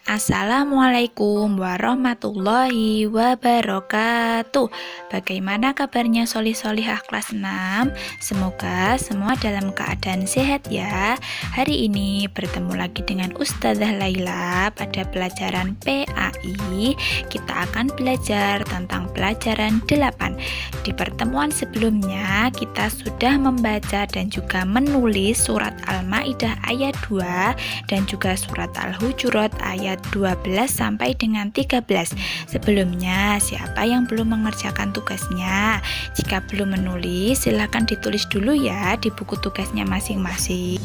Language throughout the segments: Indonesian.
Assalamualaikum warahmatullahi wabarakatuh. Bagaimana kabarnya solih-solihah kelas 6? Semoga semua dalam keadaan sehat ya. Hari ini bertemu lagi dengan Ustazah Laila pada pelajaran PAI. Kita akan belajar tentang pelajaran 8. Di pertemuan sebelumnya kita sudah membaca dan juga menulis surat Al-Maidah ayat 2 dan juga surat Al-Hujurat ayat 12 sampai dengan 13. Sebelumnya, siapa yang belum mengerjakan tugasnya? Jika belum menulis, silahkan ditulis dulu ya di buku tugasnya masing-masing.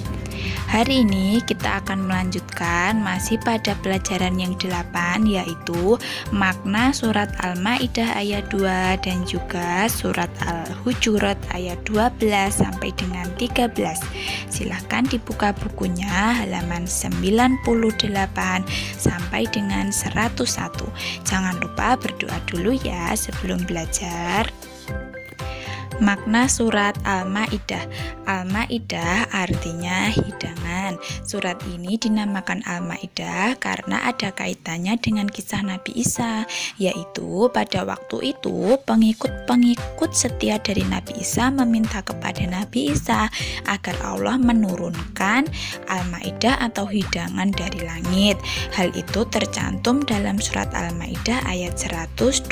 Hari ini kita akan melanjutkan masih pada pelajaran yang 8, yaitu makna surat Al-Maidah ayat 2 dan juga surat Al-Hujurat ayat 12 sampai dengan 13. Silahkan dibuka bukunya halaman 98 sampai dengan 101. Jangan lupa berdoa dulu ya sebelum belajar. Makna surat Al-Maidah. Al-Maidah artinya hidangan. Surat ini dinamakan Al-Maidah karena ada kaitannya dengan kisah Nabi Isa, yaitu pada waktu itu pengikut-pengikut setia dari Nabi Isa meminta kepada Nabi Isa agar Allah menurunkan Al-Maidah atau hidangan dari langit. Hal itu tercantum dalam surat Al-Maidah ayat 112.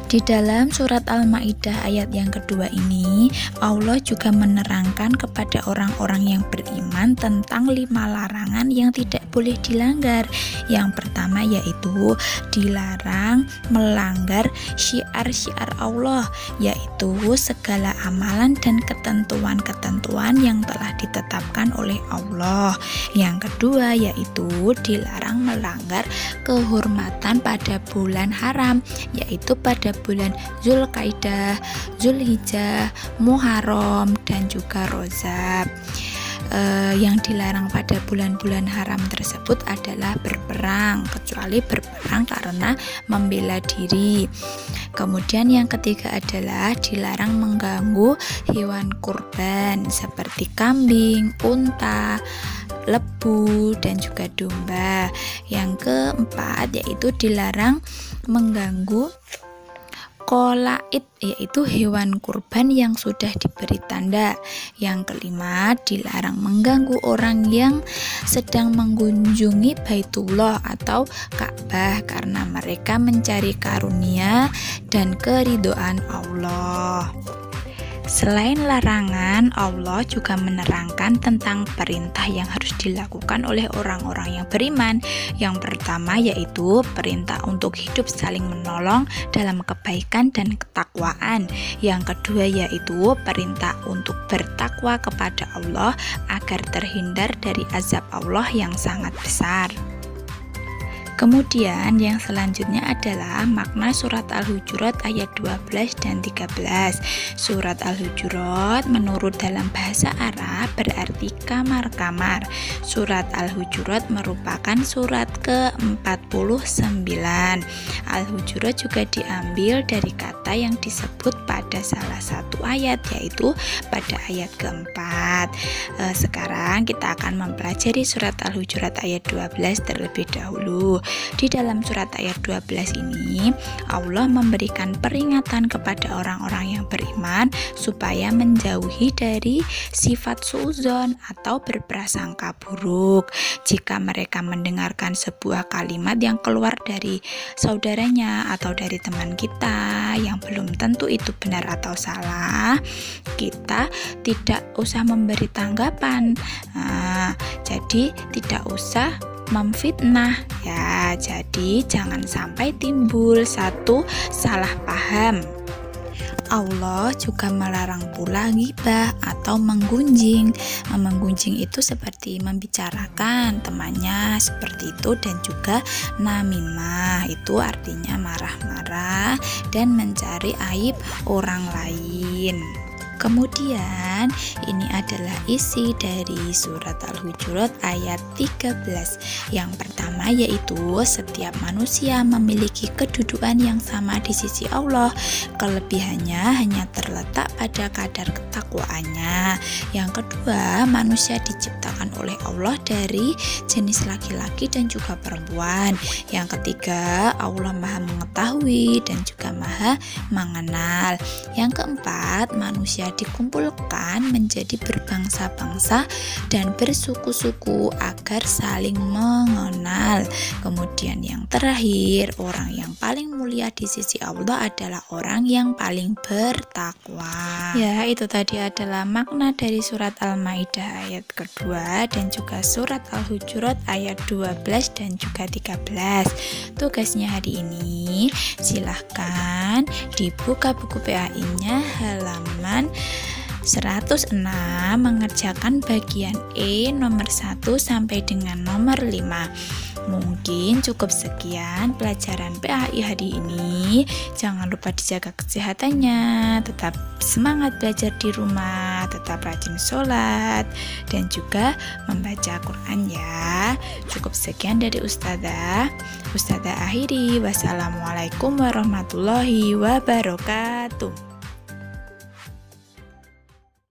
Di dalam surat Al-Maidah ayat yang kedua ini, Allah juga menerangkan kepada orang-orang yang beriman tentang 5 larangan yang tidak boleh dilanggar. Yang pertama yaitu dilarang melanggar syiar-syiar Allah, yaitu segala amalan dan ketentuan-ketentuan yang telah ditetapkan oleh Allah. Yang kedua yaitu dilarang melanggar kehormatan pada bulan haram, yaitu pada bulan Zulkaidah, Zulhijjah, Muharram, dan juga Rajab. Yang dilarang pada bulan-bulan haram tersebut adalah berperang, kecuali berperang karena membela diri. Kemudian yang ketiga adalah dilarang mengganggu hewan kurban seperti kambing, unta, lembu, dan juga domba. Yang keempat yaitu dilarang mengganggu qolaid, yaitu hewan kurban yang sudah diberi tanda. Yang kelima, dilarang mengganggu orang yang sedang mengunjungi Baitullah atau Ka'bah karena mereka mencari karunia dan keridhaan Allah. Selain larangan, Allah juga menerangkan tentang perintah yang harus dilakukan oleh orang-orang yang beriman. Yang pertama yaitu perintah untuk hidup saling menolong dalam kebaikan dan ketakwaan. Yang kedua yaitu perintah untuk bertakwa kepada Allah agar terhindar dari azab Allah yang sangat besar. Kemudian yang selanjutnya adalah makna surat Al-Hujurat ayat 12 dan 13. Surat Al-Hujurat menurut dalam bahasa Arab berarti kamar-kamar. Surat Al-Hujurat merupakan surat ke-49. Al-Hujurat juga diambil dari kata yang disebut pada salah satu ayat, yaitu pada ayat keempat. Sekarang kita akan mempelajari surat Al-Hujurat ayat 12 terlebih dahulu. Di dalam surat ayat 12 ini, Allah memberikan peringatan kepada orang-orang yang beriman supaya menjauhi dari sifat suudzon atau berprasangka buruk. Jika mereka mendengarkan sebuah kalimat yang keluar dari saudaranya atau dari teman kita yang belum tentu itu benar atau salah, kita tidak usah memberi tanggapan. Jadi tidak usah memfitnah ya. Jadi jangan sampai timbul satu salah paham. Allah juga melarang pula ghibah atau menggunjing. Menggunjing itu seperti membicarakan temannya seperti itu, dan juga namimah itu artinya marah-marah dan mencari aib orang lain. Kemudian ini adalah isi dari surat Al-Hujurat ayat 13. Yang pertama yaitu setiap manusia memiliki kedudukan yang sama di sisi Allah. Kelebihannya hanya terletak pada kadar ketakwaannya. Yang kedua, manusia diciptakan oleh Allah dari jenis laki-laki dan juga perempuan. Yang ketiga, Allah Maha mengetahui dan juga Maha mengenal. Yang keempat, manusia dikumpulkan menjadi berbangsa-bangsa dan bersuku-suku agar saling mengenal. Kemudian yang terakhir, orang yang paling mulia di sisi Allah adalah orang yang paling bertakwa. Ya, itu tadi adalah makna dari surat Al-Maidah ayat kedua dan juga surat Al-Hujurat ayat 12 dan juga 13. Tugasnya hari ini, silahkan dibuka buku PAI-nya halaman 106, mengerjakan bagian E nomor 1 sampai dengan nomor 5. Mungkin cukup sekian pelajaran PAI hari ini. Jangan lupa dijaga kesehatannya, tetap semangat belajar di rumah, tetap rajin sholat, dan juga membaca Quran ya. Cukup sekian dari Ustazah akhiri. Wassalamualaikum warahmatullahi wabarakatuh.